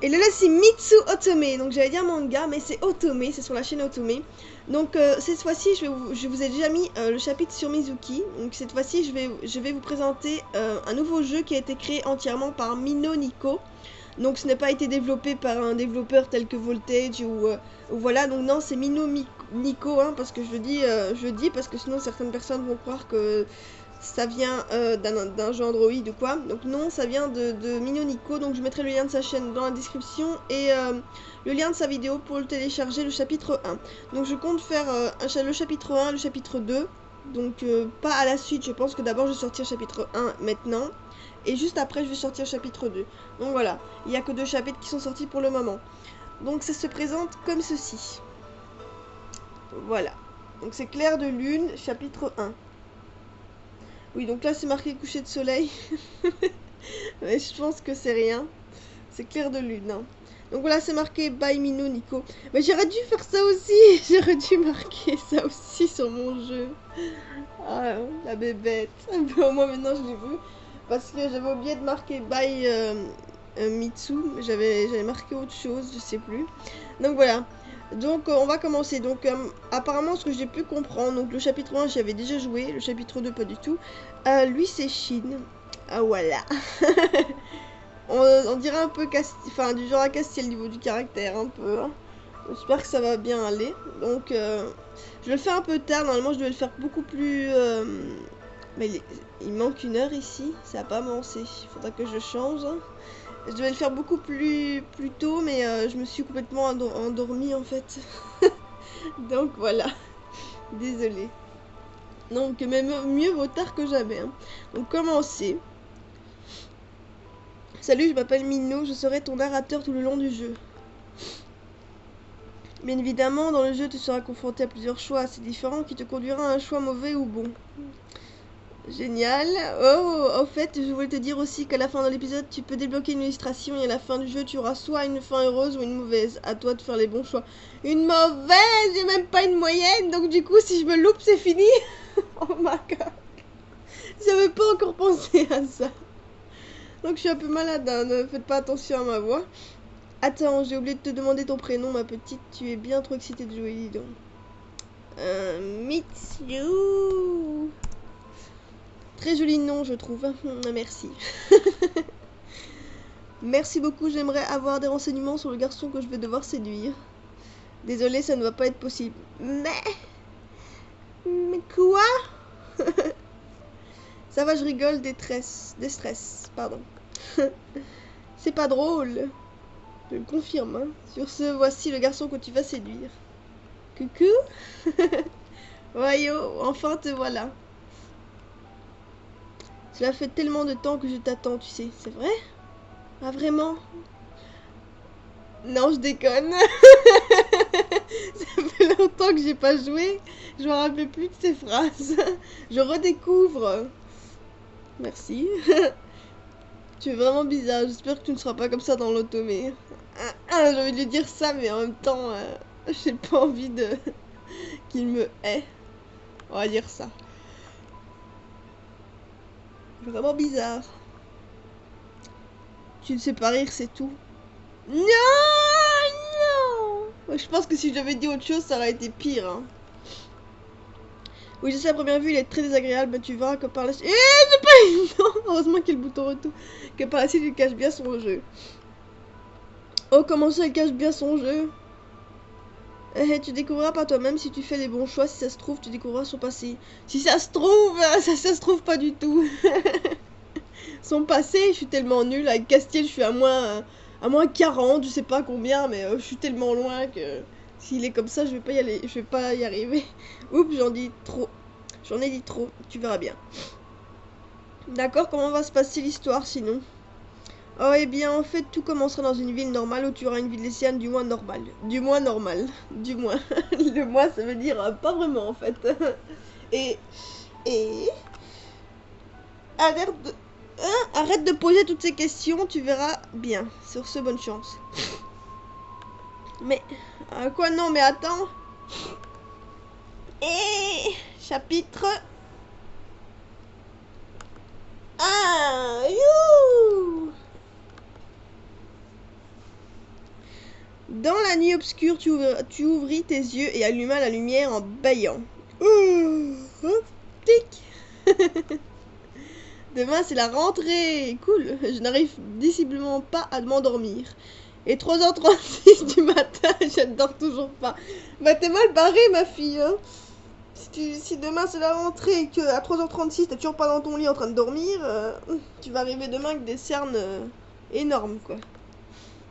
Et là, c'est Mitsu Otome. Donc, j'allais dire manga, mais c'est Otome. C'est sur la chaîne Otome. Donc, cette fois-ci, je vous ai déjà mis le chapitre sur Mizuki. Donc, cette fois-ci, je vais vous présenter un nouveau jeu qui a été créé entièrement par Mino Nico. Donc, ce n'a pas été développé par un développeur tel que Voltage ou voilà. Donc, non, c'est Mino Nico, hein, parce que je le dis parce que sinon, certaines personnes vont croire que ça vient d'un jeu Android ou quoi. Donc non, ça vient de Mino Nico. Donc je mettrai le lien de sa chaîne dans la description et le lien de sa vidéo pour le télécharger, le chapitre 1. Donc je compte faire le chapitre 1, le chapitre 2. Donc pas à la suite, je pense que d'abord je vais sortir le chapitre 1 maintenant. Et juste après je vais sortir le chapitre 2. Donc voilà, il n'y a que 2 chapitres qui sont sortis pour le moment. Donc ça se présente comme ceci. Voilà. Donc c'est Clair de Lune, chapitre 1. Oui, donc là c'est marqué coucher de soleil. Mais je pense que c'est rien. C'est Clair de Lune. Hein. Donc voilà, c'est marqué by Mino Nico. Mais j'aurais dû faire ça aussi. J'aurais dû marquer ça aussi sur mon jeu. Ah, la bébête. Au moins maintenant je l'ai vu. Parce que j'avais oublié de marquer by Mitsu. J'avais marqué autre chose, je sais plus. Donc voilà. Donc on va commencer. Donc apparemment ce que j'ai pu comprendre, donc le chapitre 1 j'y avais déjà joué, le chapitre 2 pas du tout. Lui c'est Shin. Ah voilà. on dirait un peu du genre à Castiel au niveau du caractère un peu. Hein. J'espère que ça va bien aller. Donc je le fais un peu tard, normalement je devais le faire beaucoup plus... Mais il manque 1 heure ici, ça va pas avancer. Il faudra que je change. Hein. Je devais le faire beaucoup plus tôt, mais je me suis complètement endormie en fait. Donc voilà, désolée. Donc même mieux vaut tard que jamais. Hein. Donc commencer. Salut, je m'appelle Mino, je serai ton narrateur tout le long du jeu. Bien évidemment, dans le jeu, tu seras confronté à plusieurs choix assez différents qui te conduira à un choix mauvais ou bon. Génial. Oh, en fait, je voulais te dire aussi qu'à la fin de l'épisode, tu peux débloquer une illustration et à la fin du jeu, tu auras soit une fin heureuse ou une mauvaise. À toi de faire les bons choix. Une mauvaise, j'ai même pas une moyenne, donc du coup, si je me loupe, c'est fini. Oh my god. J'avais pas encore pensé à ça. Donc je suis un peu malade, hein. Ne faites pas attention à ma voix. Attends, j'ai oublié de te demander ton prénom, ma petite. Tu es bien trop excitée de jouer, dis donc. Mitsu. Très joli nom, je trouve. Merci. Merci beaucoup, j'aimerais avoir des renseignements sur le garçon que je vais devoir séduire. Désolée, ça ne va pas être possible. Mais quoi? Ça va, je rigole, déstress, pardon. C'est pas drôle. Je le confirme, hein. Sur ce, voici le garçon que tu vas séduire. Coucou. Voyons, enfin te voilà. Cela fait tellement de temps que je t'attends, tu sais. C'est vrai? Ah, vraiment? Non, je déconne. Ça fait longtemps que j'ai pas joué. Je me rappelle plus de ces phrases. Je redécouvre. Merci. Tu es vraiment bizarre. J'espère que tu ne seras pas comme ça dans l'automé. J'ai envie de lui dire ça, mais en même temps, j'ai pas envie de qu'il me hait. On va dire ça. Vraiment bizarre. Tu ne sais pas rire, c'est tout. Non, non. Je pense que si j'avais dit autre chose, ça aurait été pire. Hein. Oui, je sais, à première vue, il est très désagréable, mais tu verras que par la suite... c'est pas évident. Heureusement qu'il y a le bouton retour. Que par la suite, il cache bien son jeu. Oh, comment ça, il cache bien son jeu? Tu découvriras par toi-même si tu fais les bons choix. Si ça se trouve, tu découvriras son passé. Si ça se trouve, ça se trouve pas du tout. Son passé, je suis tellement nulle. Avec Castiel, je suis à moins 40, je sais pas combien, mais je suis tellement loin que s'il est comme ça, je vais pas y aller, je vais pas y arriver. Oups, j'en dis trop. J'en ai dit trop, tu verras bien. D'accord, comment va se passer l'histoire sinon? Oh, eh bien, en fait, tout commencera dans une ville normale où tu auras une vie lycéenne du moins normale. Du moins normal. Du moins. Le moins, ça veut dire pas vraiment, en fait. Et... Arrête de poser toutes ces questions, tu verras bien. Sur ce, bonne chance. Mais... quoi, non, mais attends. Et... Chapitre... Ah, you. Dans la nuit obscure, tu ouvris tes yeux et alluma la lumière en bâillant. Tic. Demain, c'est la rentrée. Cool. Je n'arrive visiblement pas à m'endormir. Et 3h36 du matin, je ne dors toujours pas. Bah, t'es mal barrée, ma fille. Hein. Si demain c'est la rentrée et qu'à 3h36 t'es toujours pas dans ton lit en train de dormir, tu vas arriver demain avec des cernes énormes, quoi.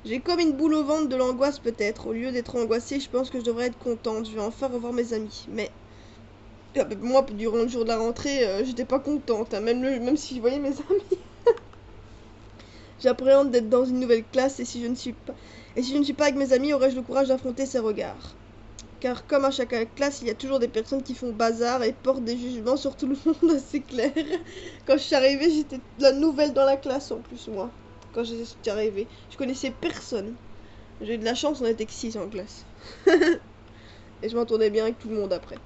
J'ai comme une boule au ventre de l'angoisse, peut-être. Au lieu d'être angoissée, je pense que je devrais être contente. Je vais enfin revoir mes amis. Mais moi, durant le jour de la rentrée, j'étais pas contente. Hein. Même si je voyais mes amis. J'appréhende d'être dans une nouvelle classe et si je ne suis pas avec mes amis, aurais-je le courage d'affronter ces regards. Car comme à chaque classe, il y a toujours des personnes qui font bazar et portent des jugements sur tout le monde, c'est clair. Quand je suis arrivée, j'étais la nouvelle dans la classe en plus, moi. Quand je suis arrivée, je connaissais personne. J'ai eu de la chance, on était que 6 en classe. Et je m'entendais bien avec tout le monde après.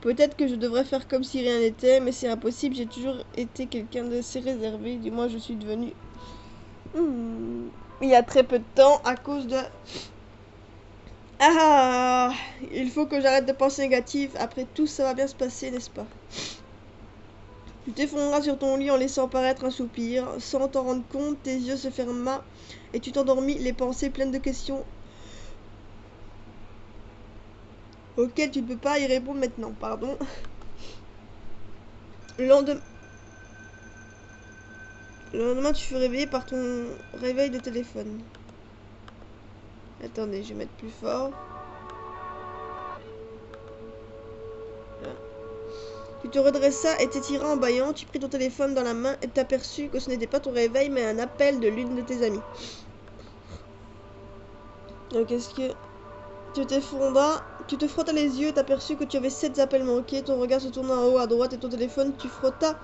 Peut-être que je devrais faire comme si rien n'était, mais c'est impossible, j'ai toujours été quelqu'un d'assez réservé, du moins je suis devenue... Il y a très peu de temps, à cause de... Ah, il faut que j'arrête de penser négatif. Après tout, ça va bien se passer, n'est-ce pas? Tu t'effondras sur ton lit en laissant paraître un soupir. Sans t'en rendre compte, tes yeux se ferma et tu t'endormis, les pensées pleines de questions auxquelles tu ne peux pas y répondre maintenant. Pardon. Le lendemain, tu fus réveillé par ton réveil de téléphone. Attendez, je vais mettre plus fort. Tu te redressa et t'étira en bâillant, tu pris ton téléphone dans la main et t'aperçus que ce n'était pas ton réveil mais un appel de l'une de tes amies. Donc est-ce que tu t'effondras, tu te frottas les yeux et t'aperçus que tu avais 7 appels manqués, ton regard se tourna en haut à droite et ton téléphone, tu frottas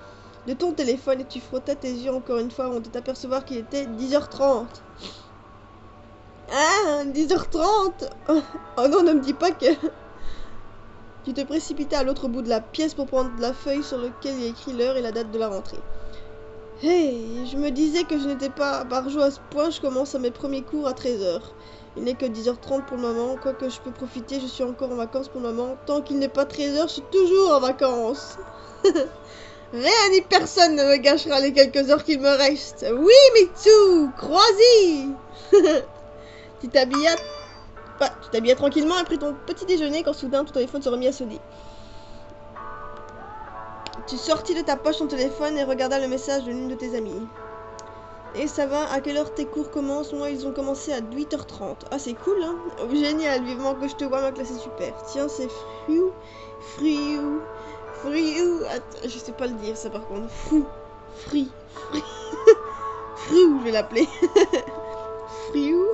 tes yeux encore une fois avant de t'apercevoir qu'il était 10h30. Ah, 10h30. Oh non, ne me dis pas que... Tu te précipitas à l'autre bout de la pièce pour prendre la feuille sur laquelle il y a écrit l'heure et la date de la rentrée. Hey, je me disais que je n'étais pas barjot à ce point, je commence à mes premiers cours à 13h. Il n'est que 10h30 pour le moment, quoique je peux profiter, je suis encore en vacances pour le moment. Tant qu'il n'est pas 13h, je suis toujours en vacances. Rien ni personne ne me gâchera les quelques heures qu'il me reste. Oui, Mitsu, crois-y. Tu t'habillais tranquillement après ton petit déjeuner quand soudain ton téléphone se remit à sonner. Tu sortis de ta poche ton téléphone et regardas le message de l'une de tes amies. Et ça va, à quelle heure tes cours commencent? Moi, ils ont commencé à 8h30. Ah, c'est cool, hein? Oh, génial, vivement que je te vois, ma classe est super. Tiens, c'est Friou. Attends, je sais pas le dire, ça, par contre. Friou, je vais l'appeler. Friou.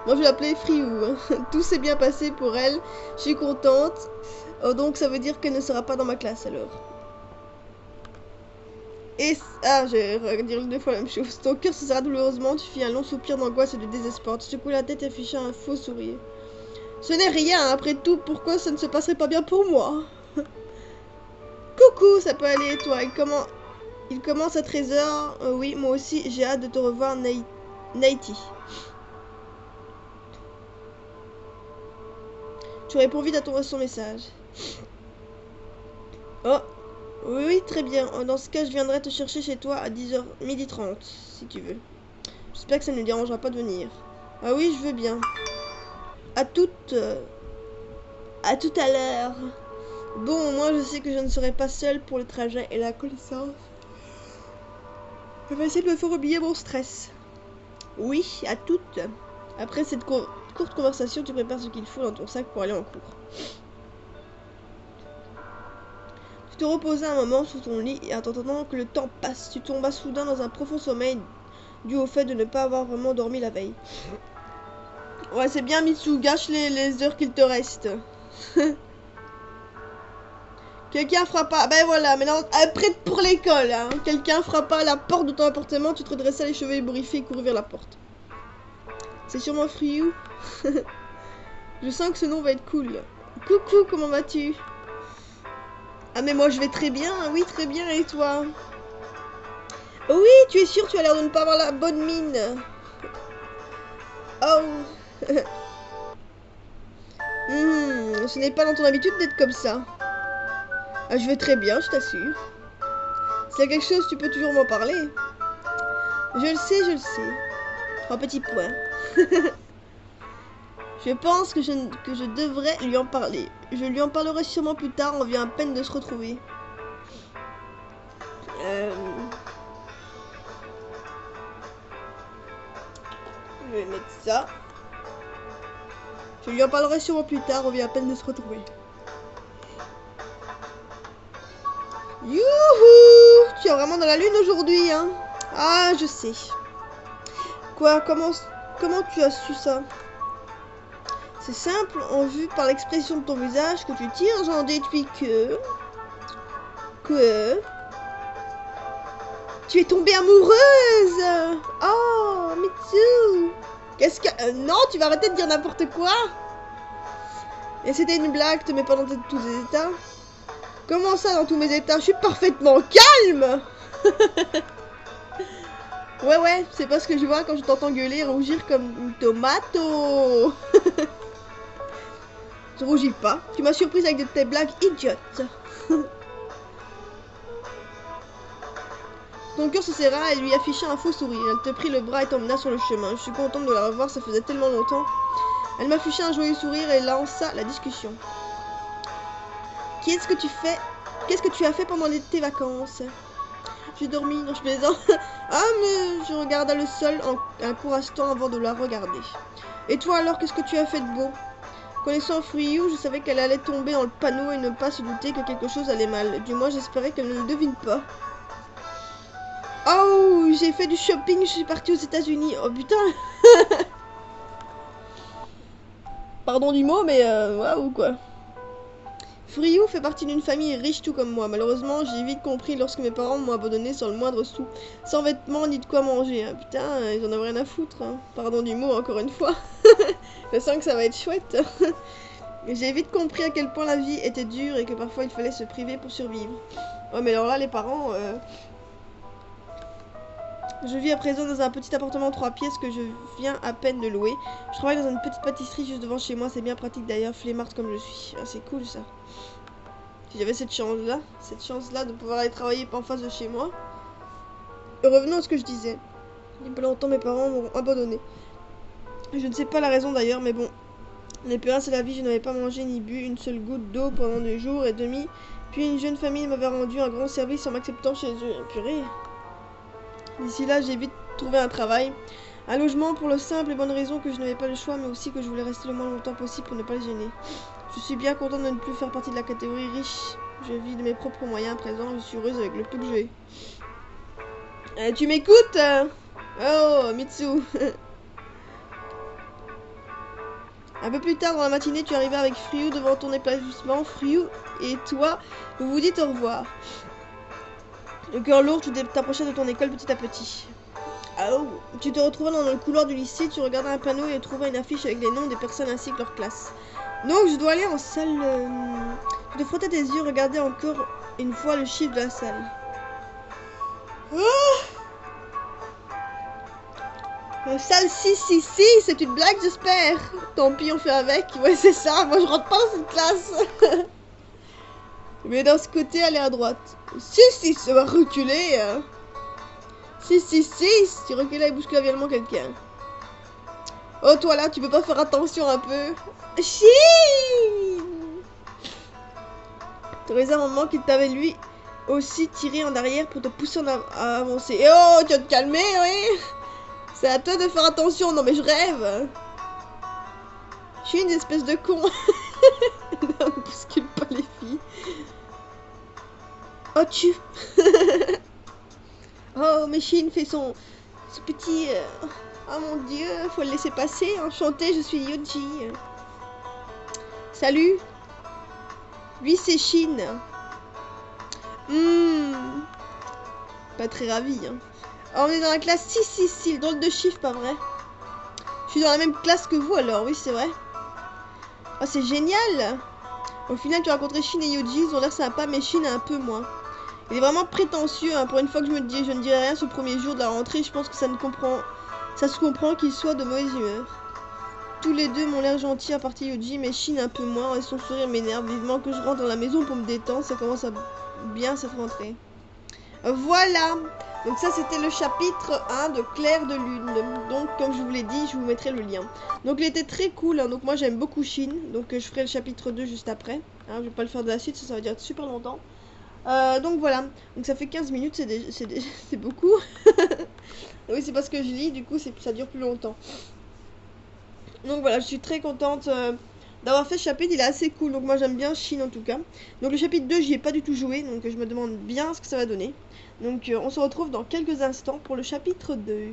Moi, je vais l'appeler Friou. Tout s'est bien passé pour elle. Je suis contente. Oh, donc, ça veut dire qu'elle ne sera pas dans ma classe, alors. Et... Ah, je vais redire 2 fois la même chose. Ton cœur se serra douloureusement, tu fis un long soupir d'angoisse et de désespoir. Tu secouais la tête et afficha un faux sourire. Ce n'est rien, après tout, pourquoi ça ne se passerait pas bien pour moi? Coucou, ça peut aller, et toi? Il commence à 13h. Oui, moi aussi, j'ai hâte de te revoir, Naiti. Tu réponds vite à son message. Oh, oui, très bien. Dans ce cas, je viendrai te chercher chez toi à 12h30, si tu veux. J'espère que ça ne nous dérangera pas de venir. Ah oui, je veux bien. À tout à l'heure. Bon, moi, je sais que je ne serai pas seule pour le trajet et la connaissance. Je vais essayer de me faire oublier mon stress. Oui, à toutes. Après cette courte conversation, tu prépares ce qu'il faut dans ton sac pour aller en cours. Tu te reposas un moment sous ton lit et en attendant que le temps passe, tu tombas soudain dans un profond sommeil dû au fait de ne pas avoir vraiment dormi la veille. Ouais, c'est bien, Mitsu, gâche les heures qu'il te reste. Quelqu'un frappa. Ben voilà, maintenant, prête pour l'école. Hein. Quelqu'un frappa à la porte de ton appartement, tu te redressas les cheveux ébouriffés et courus vers la porte. C'est sûrement Friou. Je sens que ce nom va être cool. Coucou, comment vas-tu? Ah mais moi je vais très bien, oui très bien, et toi? Oui, tu es sûr, tu as l'air de ne pas avoir la bonne mine. Oh, Ce n'est pas dans ton habitude d'être comme ça. Ah, je vais très bien, je t'assure. S'il y a quelque chose, tu peux toujours m'en parler. Je le sais, je le sais. 3 petits points. Je pense que je devrais lui en parler. Je lui en parlerai sûrement plus tard, on vient à peine de se retrouver. Je vais mettre ça. Je lui en parlerai sûrement plus tard, on vient à peine de se retrouver. Youhou! Tu es vraiment dans la lune aujourd'hui, hein? Ah, je sais. Quoi? Comment tu as su ça? C'est simple, en vue par l'expression de ton visage que tu tires, j'en déduis que... Tu es tombée amoureuse! Oh, Mitsu! Qu'est-ce que... non, tu vas arrêter de dire n'importe quoi! Et c'était une blague, te mets pas dans tous tes états. Comment ça, dans tous mes états? Je suis parfaitement calme! Ouais, c'est pas ce que je vois quand je t'entends gueuler, rougir comme une tomato. Je rougis pas. Tu m'as surprise avec de tes blagues idiotes. Ton cœur se serra et lui afficha un faux sourire. Elle te prit le bras et t'emmena sur le chemin. Je suis contente de la revoir, ça faisait tellement longtemps. Elle m'afficha un joyeux sourire et lança la discussion. Qu'est-ce que tu as fait pendant tes vacances? J'ai dormi, non je plaisante. Ah mais je regarda le sol un court instant avant de la regarder. Et toi alors, qu'est-ce que tu as fait de beau? Connaissant Friou, je savais qu'elle allait tomber dans le panneau et ne pas se douter que quelque chose allait mal. Du moins j'espérais qu'elle ne le devine pas. Oh, j'ai fait du shopping, je suis partie aux États-Unis. Oh putain. Pardon du mot, mais waouh quoi. Friou fait partie d'une famille riche tout comme moi. Malheureusement, j'ai vite compris lorsque mes parents m'ont abandonné sans le moindre sou. Sans vêtements ni de quoi manger. Hein. Putain, ils en avaient rien à foutre. Hein. Pardon du mot, encore une fois. Je sens que ça va être chouette. J'ai vite compris à quel point la vie était dure et que parfois il fallait se priver pour survivre. Ouais, mais alors là, les parents... Je vis à présent dans un petit appartement 3 pièces que je viens à peine de louer. Je travaille dans une petite pâtisserie juste devant chez moi, c'est bien pratique d'ailleurs, flemmarde comme je suis. Ah, c'est cool ça. Si j'avais cette chance-là de pouvoir aller travailler pas en face de chez moi. Revenons à ce que je disais. Il y a pas longtemps, mes parents m'ont abandonné. Je ne sais pas la raison d'ailleurs, mais bon. Les purins, c'est la vie, je n'avais pas mangé ni bu une seule goutte d'eau pendant 2 jours et demi. Puis une jeune famille m'avait rendu un grand service en m'acceptant chez eux. Purée. D'ici là, j'ai vite trouvé un travail, un logement pour la simple et bonne raison que je n'avais pas le choix, mais aussi que je voulais rester le moins longtemps possible pour ne pas les gêner. Je suis bien contente de ne plus faire partie de la catégorie riche. Je vis de mes propres moyens à présent, je suis heureuse avec le peu que j'ai. Tu m'écoutes? Oh, Mitsu. Un peu plus tard dans la matinée, tu arrivais avec Friou devant ton établissement. Friou et toi, vous vous dites au revoir. Le cœur lourd, tu t'approchais de ton école petit à petit. Oh. Tu te retrouvais dans le couloir du lycée, tu regardais un panneau et trouvais une affiche avec les noms des personnes ainsi que leur classe. Donc, je dois aller en salle... Tu te frottais tes yeux, regardais encore une fois le chiffre de la salle. Oh. Salle 666, c'est une blague, j'espère. Tant pis, on fait avec. Ouais, c'est ça, moi je rentre pas dans cette classe. Mais dans ce côté, aller à droite. 6, ça va reculer. 6, tu recules et bouscules violemment quelqu'un. Oh, toi là, tu peux pas faire attention un peu? Chine! Tu aurais un moment qu'il t'avait lui aussi tiré en arrière pour te pousser à avancer. Et oh, tu vas te calmer, oui? C'est à toi de faire attention. Non, mais je rêve. Je suis une espèce de con. Non, ne bouscule pas les filles. Oh, tu... Oh, mais Shin fait son petit... Oh mon dieu, faut le laisser passer. Enchantée, je suis Yoji. Salut. Lui, c'est Shin. Pas très ravi. Hein. Oh, on est dans la classe 666, drôle de chiffre, pas vrai? Je suis dans la même classe que vous, alors, oui, c'est vrai. Oh, c'est génial. Au final, tu as rencontré Shin et Yoji, ils ont l'air sympas, mais Shin a un peu moins. Il est vraiment prétentieux, hein. Pour une fois que je ne dirai rien ce premier jour de la rentrée, je pense que ça se comprend qu'il soit de mauvaise humeur. tous les deux m'ont l'air gentils à partir Yuji, mais Shin un peu moins et son sourire m'énerve. Vivement que je rentre dans la maison pour me détendre, ça commence à bien cette rentrée. Voilà. Donc ça c'était le chapitre 1 de Clair de Lune. Donc comme je vous l'ai dit, je vous mettrai le lien. Donc il était très cool, hein. Donc moi j'aime beaucoup Shin. Donc je ferai le chapitre 2 juste après. Hein, je vais pas le faire de la suite, ça va durer super longtemps. Donc voilà. Donc ça fait 15 minutes, c'est beaucoup. Oui, c'est parce que je lis, du coup ça dure plus longtemps. Donc voilà, je suis très contente d'avoir fait ce chapitre, il est assez cool. Donc moi j'aime bien Shin en tout cas. Donc le chapitre 2, j'y ai pas du tout joué, donc je me demande bien ce que ça va donner. Donc on se retrouve dans quelques instants pour le chapitre 2.